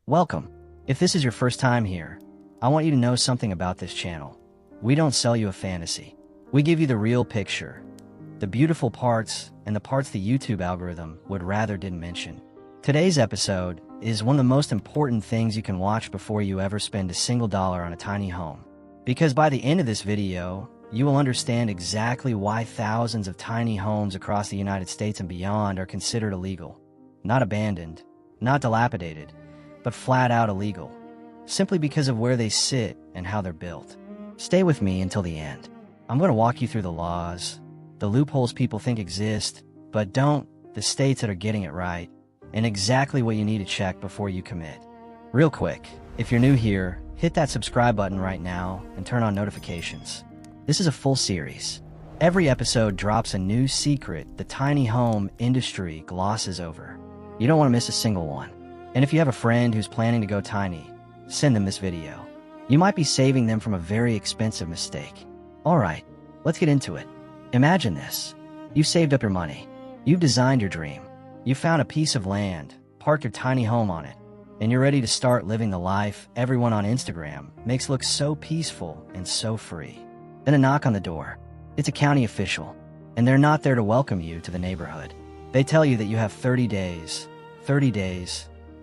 Welcome. If this is your first time here, I want you to know something about this channel. We don't sell you a fantasy. We give you the real picture, the beautiful parts, and the parts the YouTube algorithm would rather didn't mention. Today's episode is one of the most important things you can watch before you ever spend a single dollar on a tiny home. Because by the end of this video, you will understand exactly why thousands of tiny homes across the United States and beyond are considered illegal. Not abandoned, not dilapidated, but flat out illegal, simply because of where they sit and how they're built. Stay with me until the end. I'm going to walk you through the laws, the loopholes people think exist, but don't, the states that are getting it right, and exactly what you need to check before you commit. Real quick, if you're new here, hit that subscribe button right now and turn on notifications. This is a full series. Every episode drops a new secret the tiny home industry glosses over. You don't want to miss a single one. And if you have a friend who's planning to go tiny, send them this video. You might be saving them from a very expensive mistake. Alright, let's get into it. Imagine this. You've saved up your money. You've designed your dream. You found a piece of land, parked your tiny home on it, and you're ready to start living the life everyone on Instagram makes look so peaceful and so free. Then a knock on the door. It's a county official, and they're not there to welcome you to the neighborhood. They tell you that you have 30 days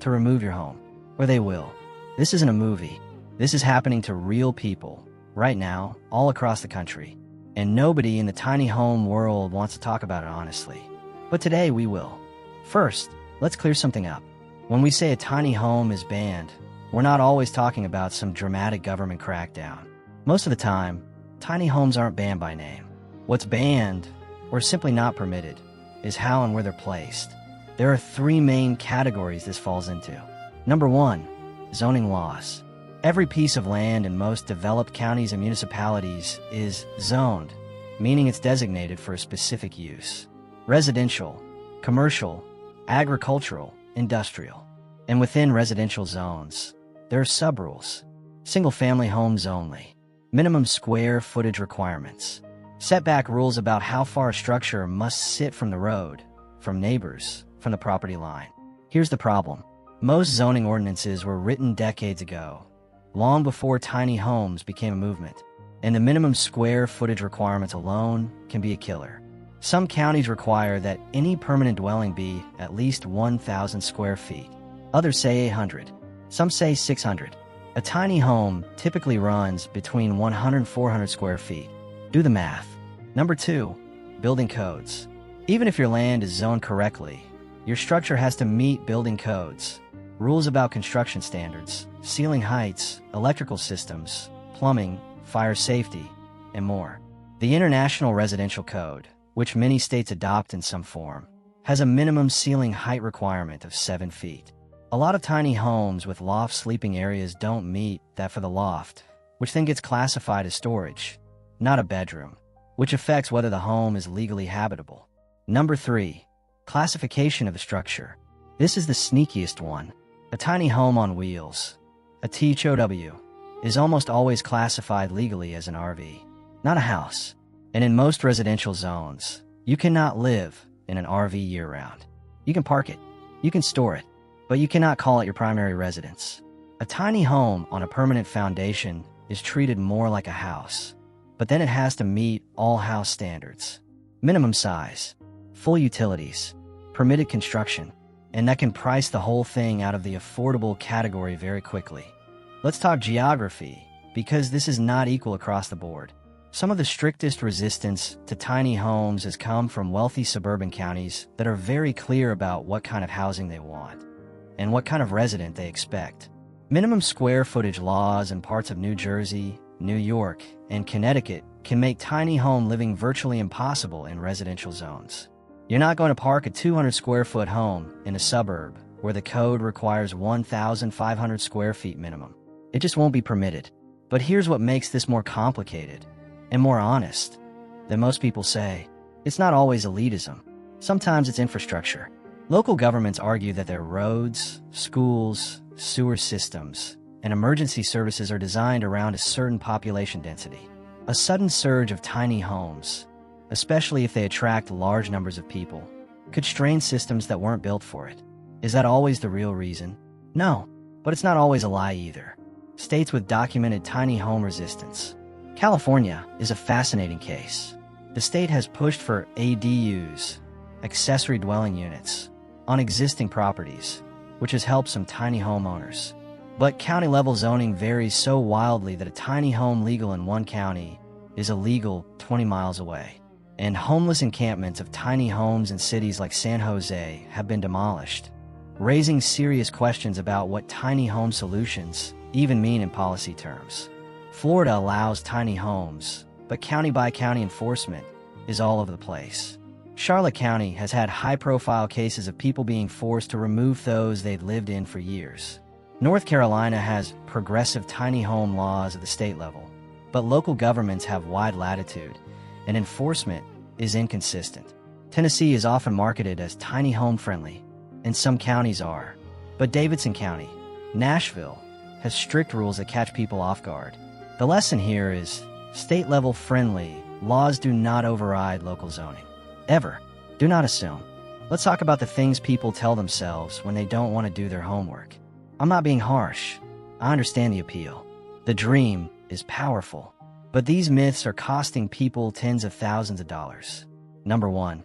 to remove your home, or they will. This isn't a movie. This is happening to real people, right now, all across the country. And nobody in the tiny home world wants to talk about it honestly. But today we will. First, let's clear something up. When we say a tiny home is banned, we're not always talking about some dramatic government crackdown. Most of the time, tiny homes aren't banned by name. What's banned, or simply not permitted, is how and where they're placed. There are three main categories this falls into. Number one, zoning laws. Every piece of land in most developed counties and municipalities is zoned, meaning it's designated for a specific use. Residential, commercial, agricultural, industrial. And within residential zones, there are sub-rules. Single-family homes only. Minimum square footage requirements. Setback rules about how far a structure must sit from the road, from neighbors, from the property line. Here's the problem. Most zoning ordinances were written decades ago, long before tiny homes became a movement, and the minimum square footage requirements alone can be a killer. Some counties require that any permanent dwelling be at least 1,000 square feet. Others say 800. Some say 600. A tiny home typically runs between 100 and 400 square feet. Do the math. Number two, building codes. Even if your land is zoned correctly, your structure has to meet building codes. Rules about construction standards, ceiling heights, electrical systems, plumbing, fire safety, and more. The International Residential Code, which many states adopt in some form, has a minimum ceiling height requirement of 7 feet. A lot of tiny homes with loft sleeping areas don't meet that for the loft, which then gets classified as storage, not a bedroom, which affects whether the home is legally habitable. Number three, classification of the structure. This is the sneakiest one. A tiny home on wheels, a THOW, is almost always classified legally as an RV, not a house. And in most residential zones, you cannot live in an RV year-round. You can park it, you can store it, but you cannot call it your primary residence. A tiny home on a permanent foundation is treated more like a house, but then it has to meet all house standards. Minimum size, full utilities, permitted construction, and that can price the whole thing out of the affordable category very quickly. Let's talk geography, because this is not equal across the board. Some of the strictest resistance to tiny homes has come from wealthy suburban counties that are very clear about what kind of housing they want and what kind of resident they expect. Minimum square footage laws in parts of New Jersey, New York, and Connecticut can make tiny home living virtually impossible in residential zones. You're not going to park a 200 square foot home in a suburb where the code requires 1,500 square feet minimum. It just won't be permitted. But here's what makes this more complicated and more honest than most people say. It's not always elitism. Sometimes it's infrastructure. Local governments argue that their roads, schools, sewer systems, and emergency services are designed around a certain population density. A sudden surge of tiny homes, especially if they attract large numbers of people, could strain systems that weren't built for it. Is that always the real reason? No. But it's not always a lie either. States with documented tiny home resistance. California is a fascinating case. The state has pushed for ADUs, accessory dwelling units, on existing properties, which has helped some tiny homeowners. But county-level zoning varies so wildly that a tiny home legal in one county is illegal 20 miles away. And homeless encampments of tiny homes in cities like San Jose have been demolished, raising serious questions about what tiny home solutions even mean in policy terms. Florida allows tiny homes, but county-by-county enforcement is all over the place. Charlotte County has had high-profile cases of people being forced to remove those they'd lived in for years. North Carolina has progressive tiny home laws at the state level, but local governments have wide latitude, and enforcement is inconsistent. Tennessee is often marketed as tiny home friendly, and some counties are. But Davidson County, Nashville, has strict rules that catch people off guard. The lesson here is state-level friendly laws do not override local zoning. Ever. Do not assume. Let's talk about the things people tell themselves when they don't want to do their homework. I'm not being harsh. I understand the appeal. The dream is powerful. But these myths are costing people tens of thousands of dollars. Number 1.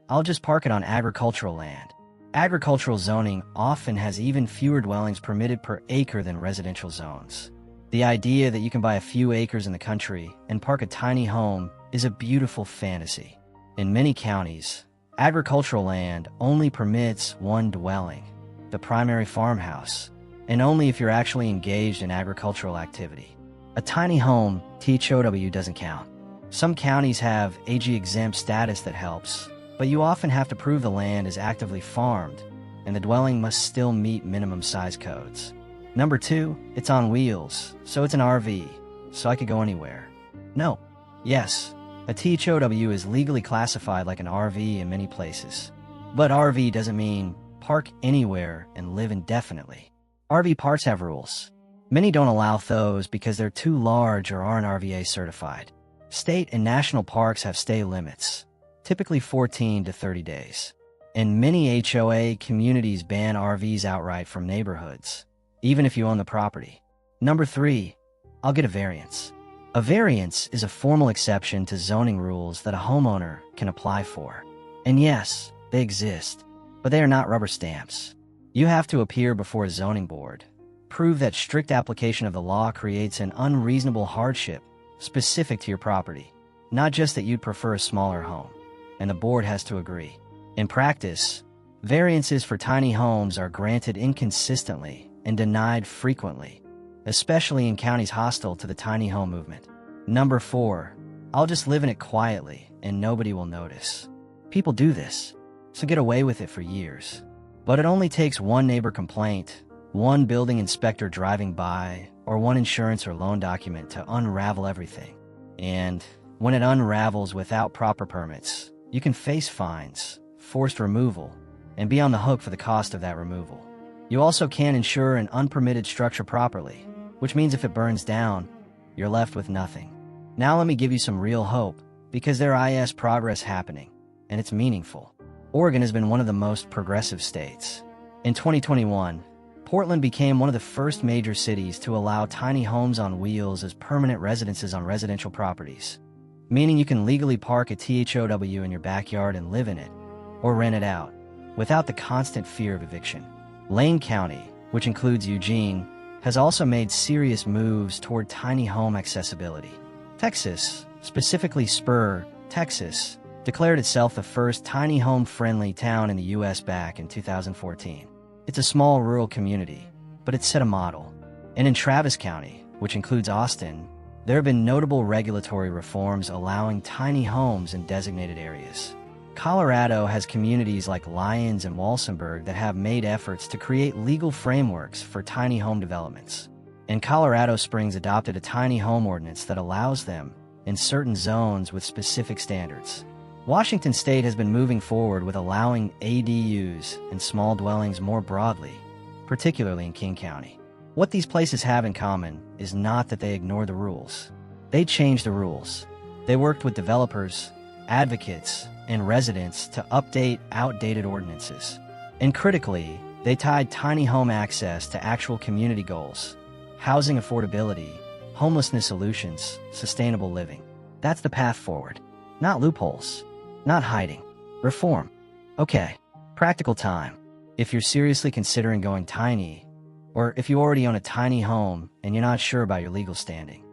I'll just park it on agricultural land. Agricultural zoning often has even fewer dwellings permitted per acre than residential zones. The idea that you can buy a few acres in the country and park a tiny home is a beautiful fantasy. In many counties, agricultural land only permits one dwelling, the primary farmhouse, and only if you're actually engaged in agricultural activity. A tiny home, THOW, doesn't count. Some counties have AG-exempt status that helps, but you often have to prove the land is actively farmed, and the dwelling must still meet minimum size codes. Number 2, it's on wheels, so it's an RV, so I could go anywhere. No. Yes, a THOW is legally classified like an RV in many places. But RV doesn't mean park anywhere and live indefinitely. RV parks have rules. Many don't allow those because they're too large or aren't RVA certified. State and national parks have stay limits, typically 14 to 30 days. And many HOA communities ban RVs outright from neighborhoods, even if you own the property. Number 3, I'll get a variance. A variance is a formal exception to zoning rules that a homeowner can apply for. And yes, they exist, but they are not rubber stamps. You have to appear before a zoning board, prove that strict application of the law creates an unreasonable hardship specific to your property, not just that you'd prefer a smaller home, and the board has to agree. In practice, variances for tiny homes are granted inconsistently and denied frequently, especially in counties hostile to the tiny home movement. Number 4, I'll just live in it quietly and nobody will notice. People do this, so get away with it for years. But it only takes one neighbor complaint, one building inspector driving by, or one insurance or loan document to unravel everything. And when it unravels without proper permits, you can face fines, forced removal, and be on the hook for the cost of that removal. You also can't insure an unpermitted structure properly, which means if it burns down, you're left with nothing. Now let me give you some real hope, because there is progress happening, and it's meaningful. Oregon has been one of the most progressive states. In 2021, Portland became one of the first major cities to allow tiny homes on wheels as permanent residences on residential properties, meaning you can legally park a THOW in your backyard and live in it, or rent it out, without the constant fear of eviction. Lane County, which includes Eugene, has also made serious moves toward tiny home accessibility. Texas, specifically Spur, Texas, declared itself the first tiny home-friendly town in the U.S. back in 2014. It's a small rural community, but it set a model. And in Travis County, which includes Austin, there have been notable regulatory reforms allowing tiny homes in designated areas. Colorado has communities like Lyons and Walsenburg that have made efforts to create legal frameworks for tiny home developments. And Colorado Springs adopted a tiny home ordinance that allows them in certain zones with specific standards. Washington State has been moving forward with allowing ADUs and small dwellings more broadly, particularly in King County. What these places have in common is not that they ignore the rules. They changed the rules. They worked with developers, advocates, and residents to update outdated ordinances. And critically, They tied tiny home access to actual community goals, housing affordability, homelessness solutions, sustainable living. That's the path forward. Not loopholes. Not hiding. Reform. Okay, practical time. If you're seriously considering going tiny, or if you already own a tiny home and you're not sure about your legal standing,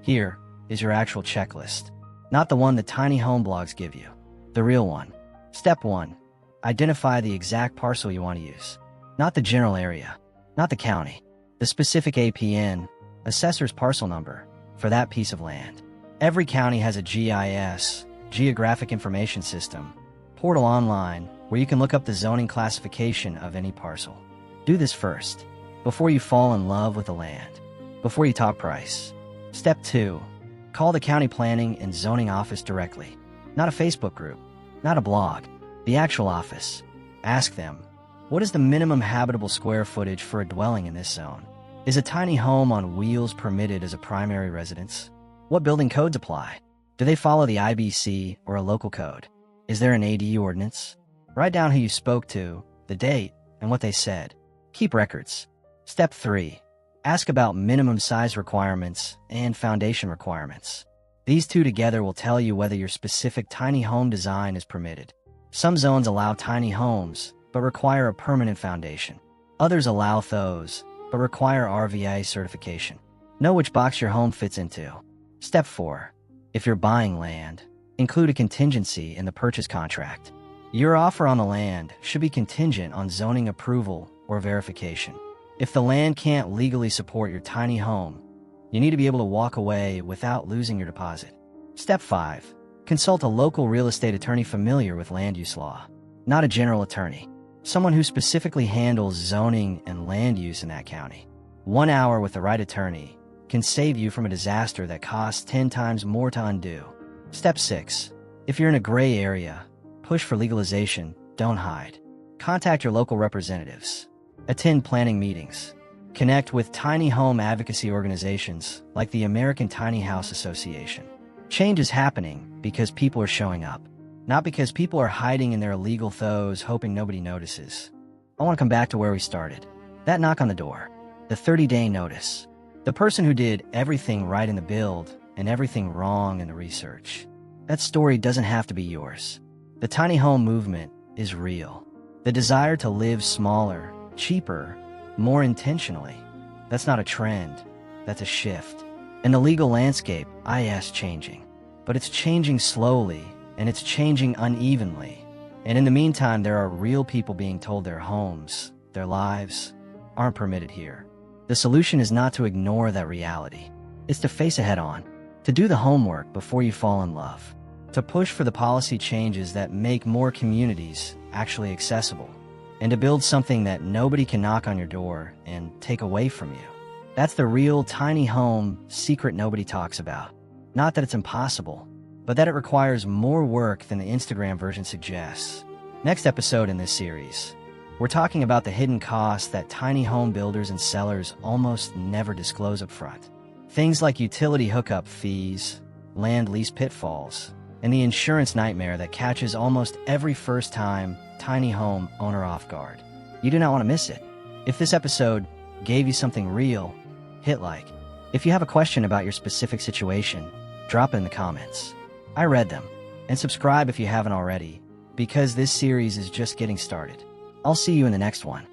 here is your actual checklist. Not the one that tiny home blogs give you. The real one. Step 1. Identify the exact parcel you want to use. Not the general area. Not the county. The specific APN, assessor's parcel number, for that piece of land. Every county has a GIS, Geographic Information System, portal online where you can look up the zoning classification of any parcel. Do this first, before you fall in love with the land, before you talk price. Step 2. Call the county planning and zoning office directly. Not a Facebook group, not a blog, the actual office. Ask them, what is the minimum habitable square footage for a dwelling in this zone? Is a tiny home on wheels permitted as a primary residence? What building codes apply? Do they follow the IBC or a local code? Is there an ADU ordinance? Write down who you spoke to, the date, and what they said. Keep records. Step 3. Ask about minimum size requirements and foundation requirements. These two together will tell you whether your specific tiny home design is permitted. Some zones allow tiny homes, but require a permanent foundation. Others allow those, but require RVA certification. Know which box your home fits into. Step 4. If you're buying land, include a contingency in the purchase contract. Your offer on the land should be contingent on zoning approval or verification. If the land can't legally support your tiny home, you need to be able to walk away without losing your deposit. Step 5. Consult a local real estate attorney familiar with land use law. Not a general attorney. Someone who specifically handles zoning and land use in that county. 1 hour with the right attorney can save you from a disaster that costs 10 times more to undo. Step 6. If you're in a gray area, push for legalization, don't hide. Contact your local representatives. Attend planning meetings. Connect with tiny home advocacy organizations like the American Tiny House Association. Change is happening because people are showing up, not because people are hiding in their illegal throes hoping nobody notices. I want to come back to where we started. That knock on the door. The 30-day notice. The person who did everything right in the build and everything wrong in the research. That story doesn't have to be yours. The tiny home movement is real. The desire to live smaller, cheaper, more intentionally. That's not a trend. That's a shift. And the legal landscape, is changing. But it's changing slowly, and it's changing unevenly. And in the meantime, there are real people being told their homes, their lives, aren't permitted here. The solution is not to ignore that reality. It's to face it head on. To do the homework before you fall in love. To push for the policy changes that make more communities actually accessible. And to build something that nobody can knock on your door and take away from you. That's the real tiny home secret nobody talks about. Not that it's impossible, but that it requires more work than the Instagram version suggests. Next episode in this series, we're talking about the hidden costs that tiny home builders and sellers almost never disclose up front. Things like utility hookup fees, land lease pitfalls, and the insurance nightmare that catches almost every first-time tiny home owner off guard. You do not want to miss it. If this episode gave you something real, hit like. If you have a question about your specific situation, drop it in the comments. I read them. And subscribe if you haven't already, because this series is just getting started. I'll see you in the next one.